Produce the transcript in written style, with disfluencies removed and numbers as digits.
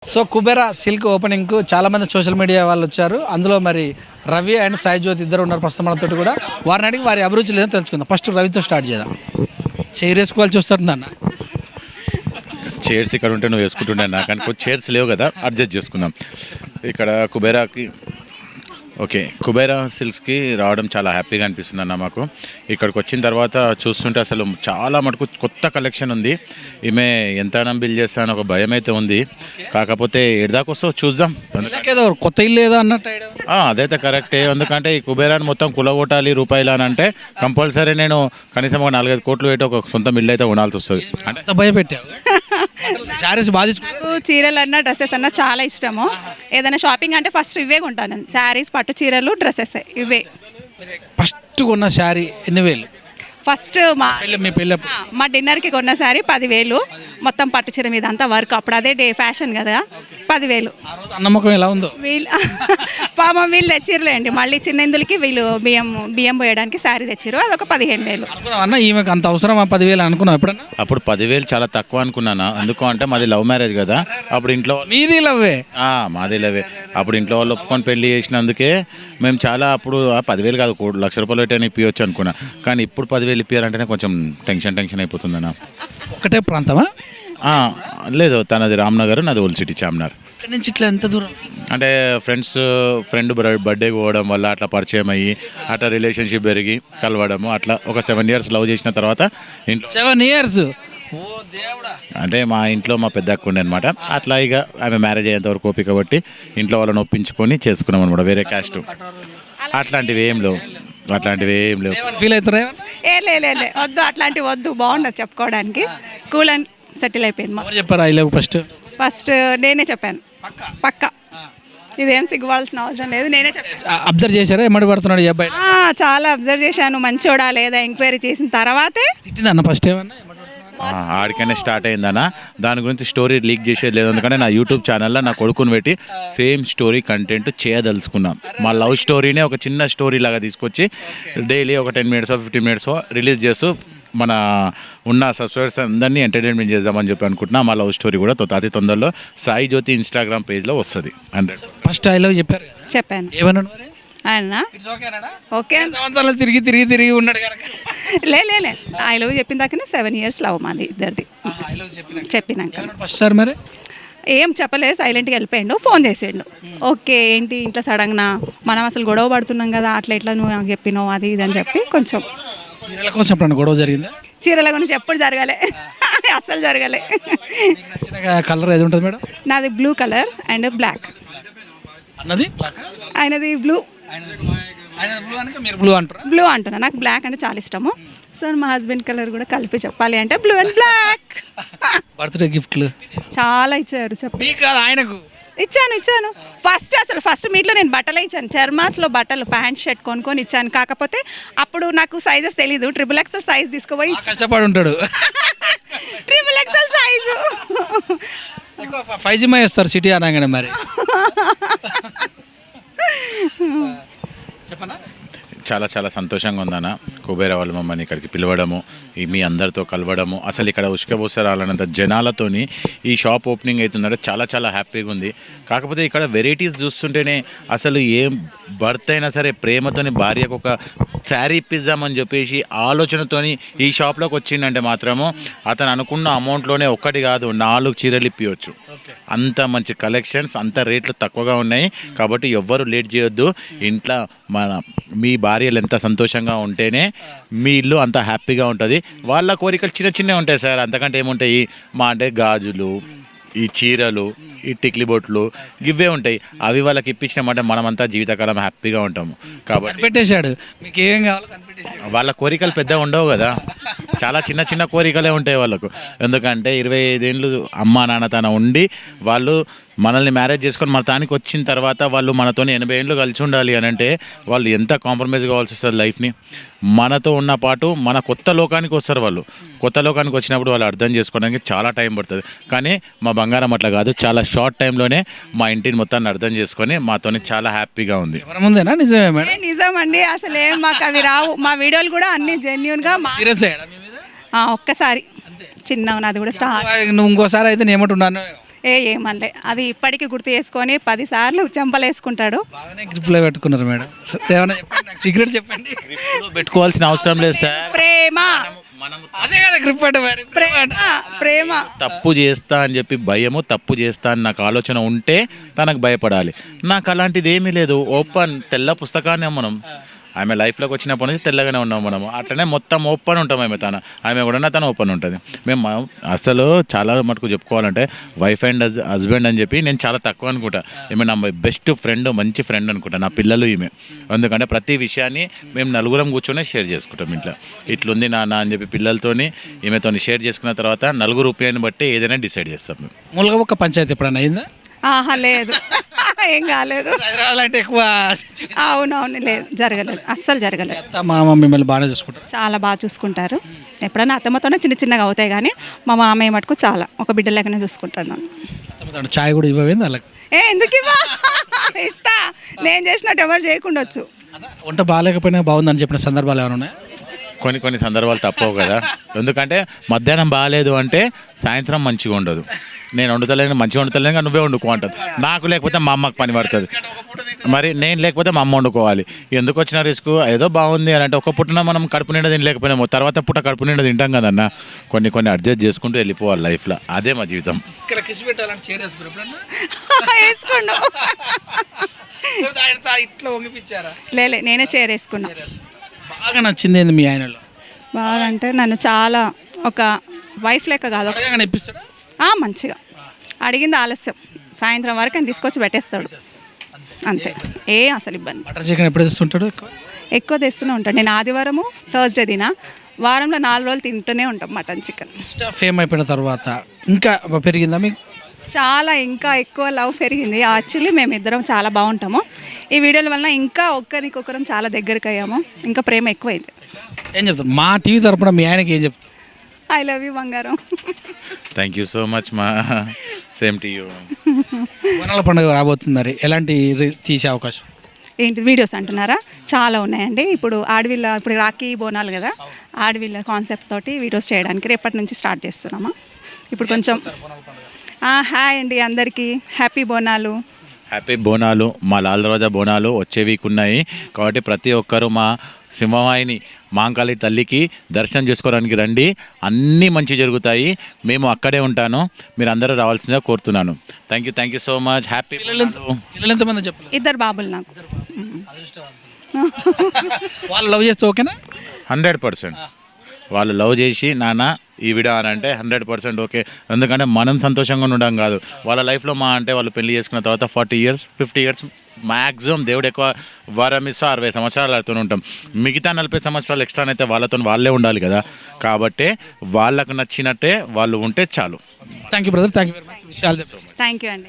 So Kubera silk ఓపెనింగ్కు చాలామంది social media వాళ్ళు వచ్చారు. అందులో మరి రవి అండ్ సాయి జ్యోతి ఇద్దరు ఉన్నారు ప్రస్తుతం మనతో కూడా. వారిని అడిగి వారి అభిరుచి లేదో తెలుసుకుందాం. ఫస్ట్ రవితో స్టార్ట్ చేద్దాం. చైర్ వేసుకోవాల్సి వస్తుంది అన్న. చైర్స్ ఇక్కడ ఉంటే నువ్వు వేసుకుంటుండే నాకు కానీ చైర్స్ లేవు కదా, అడ్జస్ట్ చేసుకుందాం. ఇక్కడ కుబేరాకి ఓకే, కుబేరా సిల్క్స్కి రావడం చాలా హ్యాపీగా అనిపిస్తుంది అన్న మాకు. ఇక్కడికి వచ్చిన తర్వాత చూస్తుంటే అసలు చాలా మటుకు కొత్త కలెక్షన్ ఉంది. ఈమె ఎంత బిల్ చేస్తానో ఒక భయం అయితే ఉంది. కాకపోతే ఎడదాకా వస్తావు చూద్దాం. ఏదో కొత్త ఇల్లు ఏదో అన్నట్టు అదైతే కరెక్టే. ఎందుకంటే ఈ కుబేరాన్ని మొత్తం కులగొట్టాలి రూపాయలు అని అంటే కంపల్సరీ నేను కనీసం ఒక 4-5 కోట్లు పెట్టి ఒక సొంత ఇల్లు అయితే కొనాల్సి వస్తుంది. అంటే భయపెట్టావు. శారీస్ బాగా నాకు చీరలు అన్న డ్రెస్సెస్ అన్న చాలా ఇష్టము. ఏదైనా షాపింగ్ అంటే ఫస్ట్ ఇవే కొంటాను. శారీస్, పట్టు చీరలు, డ్రెస్సెస్ ఇవే. ఫస్ట్ కొన్న శారీ ఎన్ని వేలు? ఫస్ట్ మీ పెళ్ళి మా డిన్నర్కి కొన్న శారీ 10,000. మొత్తం పట్టు చీర మీద అంతా వర్క్. అప్పుడు అదే డే ఫ్యాషన్ కదా, 10,000. అన్నమ్మకం ఎలా ఉందో వీళ్ళు పాపం వీళ్ళు తెచ్చిర్లేండి. మళ్ళీ చిన్నెందులకి వీళ్ళు బియ్యం పోయడానికి శారీ తెచ్చిరు. అదొక 15,000. అన్న ఈమెకు అంత అవసరం 10,000 అనుకున్నావు ఎప్పుడన్నా? అప్పుడు 10,000 చాలా తక్కువ అనుకున్నాను. ఎందుకు అంటే మాది లవ్ మ్యారేజ్ కదా. అప్పుడు ఇంట్లో మీది లవ్వే? మాది లవ్వే. అప్పుడు ఇంట్లో వాళ్ళు ఒప్పుకొని పెళ్లి చేసినందుకే మేము చాలా అప్పుడు 10,000 కాదు, 1,00,000 రూపాయలు పెట్టని ఇప్పించచ్చు అనుకున్నా. కానీ ఇప్పుడు 10,000 ఇప్పించాలంటేనే కొంచెం టెన్షన్ అయిపోతుందన్న. ఒకటే ప్రాంతమా? లేదు, తనది రామ్నగర్, నాది ఓల్డ్ సిటీ చామ్నార్. ఇక్కడ నుంచి ఇట్లా ఎంత దూరం? అంటే ఫ్రెండ్ బర్త్డేకి పోవడం వల్ల అట్లా పరిచయం అయ్యి అట్లా రిలేషన్షిప్ పెరిగి కలవడము అట్లా ఒక 7 years లవ్ చేసిన తర్వాత ఇంట్లో 7 years అంటే మా ఇంట్లో మా పెద్ద అక్క ఉండే అనమాట. అట్లా ఇక ఆమె మ్యారేజ్ అయ్యేంత వరకు ఓపిక కాబట్టి ఇంట్లో వాళ్ళని ఒప్పించుకొని చేసుకున్నాం అనమాట. వేరే క్యాస్ట్ అట్లాంటివి ఏం లేవు. ఫీల్ అవుతారా? లే వద్దు, అట్లాంటివి వద్దు. బాగుండదు చెప్పుకోవడానికి. కూల్ అండ్ సెటిల్ అయిపోయింది. చెప్పారా ఐ లవ్? ఫస్ట్ నేనే చెప్పాను. పక్క ఇదేం సిగ్గుపడాల్సిన అవసరం లేదు, నేనే చెప్పాను. అబ్జర్వ్ చేశారా ఎమ్మడి పడుతున్నాడు ఈ అబ్బాయి? చాలా అబ్జర్వ్ చేశాను. మంచోడా లేదా ఎంక్వైరీ చేసిన తర్వాతే తిట్టిందన్న ఫస్ట్ ఏమన్నా? ఆడికైనా స్టార్ట్ అయిందన్న. దాని గురించి స్టోరీ లీక్ చేసేది లేదు. ఎందుకంటే నా యూట్యూబ్ ఛానల్లో నా కొడుకుని పెట్టి సేమ్ స్టోరీ కంటెంట్ చేయదలుచుకున్నాం. మా లవ్ స్టోరీనే ఒక చిన్న స్టోరీ లాగా తీసుకొచ్చి డైలీ ఒక 10 minutes 15 minutes రిలీజ్ చేస్తూ మన ఉన్న సబ్స్క్రైబర్స్ అందరినీ ఎంటర్టైన్మెంట్ చేద్దామని చెప్పి అనుకుంటున్నా. మా లవ్ స్టోరీ కూడా అతి తొందరలో సాయి జ్యోతి ఇన్స్టాగ్రామ్ పేజ్లో వస్తుంది. 100 ఫస్ట్ ఐ లవ్ చెప్పారు, చెప్పాను. ఏమన్నా ఆయన ఓకే తిరిగి ఉన్నాడు. లే ఐ లవ్ చెప్పిన దాకానే 7 years లవ్ మాది ఇద్దరిది. చెప్పినాక ఫస్ట్ సార్ మరి ఏం చెప్పలేదు, సైలెంట్గా వెళ్ళిపోయాడు. ఫోన్ చేసాడు. ఓకే ఏంటి ఇంట్లో సడన్గా మనం అసలు గొడవ పడుతున్నాం కదా, అట్లా ఎట్లా నువ్వు నాకు చెప్పినావు అది ఇది అని చెప్పి కొంచెం చీరల కోసం ఎప్పుడన్నా గొడవ జరిగిందా? చీరల గురించి ఎప్పుడు జరగలే, అస్సలు జరగలే. కలర్ ఏది ఉంటుంది మేడం? నాది బ్లూ కలర్ అండ్ బ్లాక్. అన్నది ఆయనది బ్లూ. బ్లూ అంటున్నా. నాకు బ్లాక్ అంటే చాలా ఇష్టము. సో మా హస్బెండ్ కలర్ కూడా కలిపి చెప్పాలి అంటే బ్లూ అండ్ బ్లాక్. బర్త్డే గిఫ్ట్లు చాలా ఇచ్చారు. ఆయనకు ఇచ్చాను. ఫస్ట్ మీట్లో నేను బట్టలే ఇచ్చాను. చర్మాస్లో బట్టలు ప్యాంట్ షర్ట్ కొనుక్కొని ఇచ్చాను. కాకపోతే అప్పుడు నాకు సైజెస్ తెలీదు. XXL సైజ్ తీసుకుపోయి కష్టపడి ఉంటాడు. XXL సైజు 5G వస్తారు సిటీ అనగానే. మరి చెప్పనా? చాలా సంతోషంగా ఉందన్న. కుబేరా వాళ్ళు మమ్మల్ని ఇక్కడికి పిలవడము, మీ అందరితో కలవడము, అసలు ఇక్కడ ఉష్కబోసరాలన్నంత జనాలతోని ఈ షాప్ ఓపెనింగ్ అవుతుందంటే చాలా హ్యాపీగా ఉంది. కాకపోతే ఇక్కడ వెరైటీస్ చూస్తుంటేనే అసలు ఏం భర్త అయినా సరే ప్రేమతోని భార్యకు ఒక శారీ ఇప్పిద్దామని చెప్పేసి ఆలోచనతోని ఈ షాప్లోకి వచ్చిందంటే మాత్రము అతను అనుకున్న అమౌంట్లోనే 1 కాదు 4 చీరలు ఇప్పించవచ్చు. అంత మంచి కలెక్షన్స్, అంత రేట్లు తక్కువగా ఉన్నాయి. కాబట్టి ఎవ్వరు లేట్ చేయొద్దు. ఇంట్లో మీ భార్యలు ఎంత సంతోషంగా ఉంటేనే మీ ఇల్లు అంత హ్యాపీగా ఉంటుంది. వాళ్ళ కోరికలు చిన్నవి ఉంటాయి సార్, అంతకంటే ఏముంటాయి. అంటే గాజులు, ఈ చీరలు, ఈ టిక్లీ బొట్లు ఇవే ఉంటాయి. అవి వాళ్ళకి ఇప్పించినామంటే మనమంతా జీవితకాలం హ్యాపీగా ఉంటాము. కాబట్టి పెట్టేశాడు మీకు ఏం కావాలో వాళ్ళ కోరికలు పెద్ద ఉండవు కదా, చాలా చిన్న కోరికలే ఉంటాయి వాళ్ళకు. ఎందుకంటే 25 ఏళ్ళు అమ్మా నాన్న తన ఉండి వాళ్ళు మనల్ని మ్యారేజ్ చేసుకొని మన తానికి వచ్చిన తర్వాత వాళ్ళు మనతో 80 ఏళ్ళు కలిసి ఉండాలి అని అంటే వాళ్ళు ఎంత కాంప్రమైజ్ కావాల్సి వస్తుంది లైఫ్ని. మనతో ఉన్న పాటు మన కొత్త లోకానికి వస్తారు. వాళ్ళు కొత్త లోకానికి వచ్చినప్పుడు వాళ్ళు అర్థం చేసుకోవడానికి చాలా టైం పడుతుంది. కానీ మా బంగారం అట్లా కాదు, చాలా షార్ట్ టైంలోనే మా ఇంటిని మొత్తాన్ని అర్థం చేసుకొని మాతో చాలా హ్యాపీగా ఉంది. నిజమండి. అసలు మాకు అవి రావు. మా వీడియోలు కూడా అన్ని జెన్యూన్గా ఒక్కసారి చిన్న నాది కూడా స్టార్ట్. నువ్వు ఇంకోసారి అయితే నేను ఏమంటున్నాను ఏమనలే, అది ఇప్పటికీ గుర్తు చేసుకొని 10 సార్లు చెంపలేసుకుంటాడు. బాగానే గ్రిప్లో పెట్టుకున్నారు మేడం. ఏమైనా చెప్పండి, సీక్రెట్ చెప్పండి. పెట్టుకోవాల్సిన అవసరం లేదు సార్. ప్రేమ, అదే కదా గ్రిప్ అంటే మరి. ప్రేమ. తప్పు చేస్తా అని చెప్పి భయము, తప్పు చేస్తా అని నాకు ఆలోచన ఉంటే తనకు భయపడాలి. నాకు అలాంటిది ఏమీ లేదు. ఓపెన్ తెల్ల పుస్తకాన్ని మనం ఆమె లైఫ్లోకి వచ్చినప్పటి నుంచి తెల్లగానే ఉన్నాం మనము. అట్లనే మొత్తం ఓపెన్ ఉంటాం. ఆమె కూడా తను ఓపెన్ ఉంటుంది. మేము అసలు చాలా మటుకు చెప్పుకోవాలంటే వైఫ్ అండ్ హస్బెండ్ అని చెప్పి నేను చాలా తక్కువ అనుకుంటా. ఈమె నా బెస్ట్ ఫ్రెండ్, మంచి ఫ్రెండ్ అనుకుంటా. నా పిల్లలు ఈమె. ఎందుకంటే ప్రతి విషయాన్ని మేము నలుగురం కూర్చొని షేర్ చేసుకుంటాం ఇంట్లో. ఇట్లుంది నాన్న అని చెప్పి పిల్లలతోని ఈమెతో షేర్ చేసుకున్న తర్వాత నలుగురు రూపాయలని బట్టి ఏదైనా డిసైడ్ చేస్తాం మేము. మూలుగా ఒక పంచాయతీ ఎప్పుడైనా అయిందా? ఆహా, లేదు. ఏం కాలేదు. హైదరాబాద్ అంటే ఎక్కువ అవునవును, లేదు, జరగలేదు, అస్సలు జరగలేదు. అత్త మామ మిమ్మల్ని బాగానే చూసుకుంటారు. చాలా బాగా చూసుకుంటారు. ఎప్పుడైనా అత్తమ్మతోనే చిన్నగా అవుతాయి, కానీ మా మామయ్య మటుకు చాలా ఒక బిడ్డ లెక్కనే చూసుకుంటాను నన్ను. అత్తమ్మతో చాయ్ కూడా ఇవ్వవేంది వాళ్ళకి? ఎందుకు ఇస్తా, నేను చేసినట్టు ఎవరు చేయకుండొచ్చు. వంట బాగాలేకపోయినా బాగుందని చెప్పిన సందర్భాలు ఏమైనా ఉన్నాయా? కొన్ని సందర్భాలు తప్పవు కదా. ఎందుకంటే మధ్యాహ్నం బాగాలేదు అంటే సాయంత్రం మంచిగా ఉండదు. నేను వండుతలేను, మంచిగా వండుతలేను కానీ నువ్వే వండుకో అంటుంది. నాకు లేకపోతే మా అమ్మకి పని పడుతుంది. మరి నేను లేకపోతే మా అమ్మ వండుకోవాలి. ఎందుకు వచ్చిన రిస్క్? ఏదో బాగుంది అని అంటే ఒక పుట్టిన మనం కడుపు నిండా తినలేకపోయినాము, తర్వాత పుట్ట కడుపు నిండా తింటాం కదన్న. కొన్ని అడ్జస్ట్ చేసుకుంటూ వెళ్ళిపోవాలి లైఫ్లో. అదే మా జీవితం. ఇక్కడ కిసి పెట్టాలంటే చేరేసుకుని వేసుకోండు. ఇట్లా వంగిపించారా? లేలే, నేనే చేరేసుకున్నా. బాగా నచ్చింది ఏంది మీ ఆయనలో? బాగా అంటే నన్ను చాలా ఒక వైఫ్ లెక్క కాదు, బాగా ఇప్పిస్తాడా? మంచిగా అడిగింది ఆలస్యం, సాయంత్రం వరకు ఆయన తీసుకొచ్చి పెట్టేస్తాడు అంతే. అసలు ఇబ్బంది. బటర్ చికెన్ ఎప్పుడు తెస్తుంటాడు? ఎక్కువ తెస్తూనే ఉంటాడు. నేను ఆదివారము థర్స్డే వారంలో 4 రోజులు తింటూనే ఉంటాం మటన్ చికెన్. ఇన్స్టా ఫేమ్ అయిపోయిన తర్వాత ఇంకా పెరిగిందా మీకు? చాలా ఇంకా ఎక్కువ లవ్ పెరిగింది. యాక్చువల్లీ మేమిద్దరం చాలా బాగుంటాము. ఈ వీడియోల వలన ఇంకా ఒకరికొకరం చాలా దగ్గరికి అయ్యాము. ఇంకా ప్రేమ ఎక్కువైంది. ఏం చెప్తారు మా టీవీ తరపున మీ ఆయనకి ఏం చెప్తారు? ఐ లవ్ యూ బంగారం. థ్యాంక్ యూ సో మచ్ మా. Same to you. బోనాల పండుగ రాబోతుంది, మరి ఎలాంటి తీసే అవకాశం? ఏంటి వీడియోస్ అంటున్నారా? చాలా ఉన్నాయండి. ఇప్పుడు రాఖీ బోనాలు కదా, ఆడవిల్ల కాన్సెప్ట్ తోటి వీడియోస్ చేయడానికి రేపటి నుంచి స్టార్ట్ చేస్తున్నామా. ఇప్పుడు కొంచెం హాయ్ అండి అందరికీ, హ్యాపీ బోనాలు. హ్యాపీ బోనాలు. మా లాల్ దర్వాజా బోనాలు వచ్చే వీక్ ఉన్నాయి కాబట్టి ప్రతి ఒక్కరూ మా సింహవాహిని మాంకాళి తల్లికి దర్శనం చేసుకోవడానికి రండి. అన్నీ మంచి జరుగుతాయి. మేము అక్కడే ఉంటాను. మీరు అందరూ రావాల్సిందిగా కోరుతున్నాను. Thank you so much. Happy. పిల్లలు ఎంతమంది చెప్పలేదు? 2 బాబులు నాకు. వాళ్ళు లవ్ చేస్తే ఓకేనా? 100%. వాళ్ళు లవ్ చేసి నాన్న ఈ వీడియో అని అంటే 100% ఓకే. ఎందుకంటే మనం సంతోషంగా ఉండడం కాదు, వాళ్ళ లైఫ్లో మా అంటే వాళ్ళు పెళ్లి చేసుకున్న తర్వాత 40 years 50 years మ్యాక్సిమం దేవుడు ఎక్కువ వారం ఇస్తా 60 సంవత్సరాలు వాళ్ళతో ఉంటాం. మిగతా 40 సంవత్సరాలు ఎక్స్ట్రా అయితే వాళ్ళే ఉండాలి కదా. కాబట్టి వాళ్ళకు నచ్చినట్టే వాళ్ళు ఉంటే చాలు. Thank you brother, thank you very much. విషయాలు థ్యాంక్ యూ అండి.